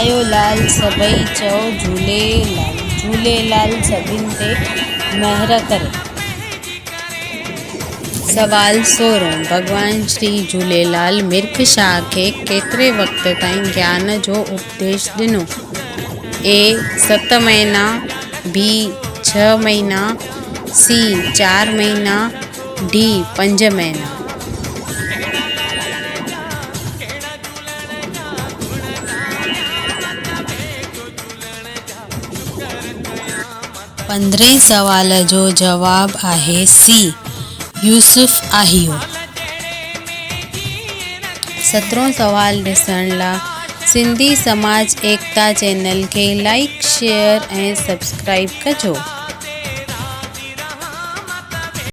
आयो लाल सभई चओ झूलेलाल, झूलेलाल सभिनि ते महर करे। सवाल 16 भगवान श्री झूलेलाल मिर्ख शाह खे केतिरे वक़्त ताईं ज्ञान जो उपदेश ॾिनो? ए 7 महीना, बी 6 महीना, सी 4 महीना, डी 5 महीना। 15 सवाल जो जवाब आहे सी यूसुफ आहियो। 17 सवाल ॾिसण लाइ सिंधी समाज एकता चैनल खे लाइक, शेयर ऐं सब्सक्राइब कजो।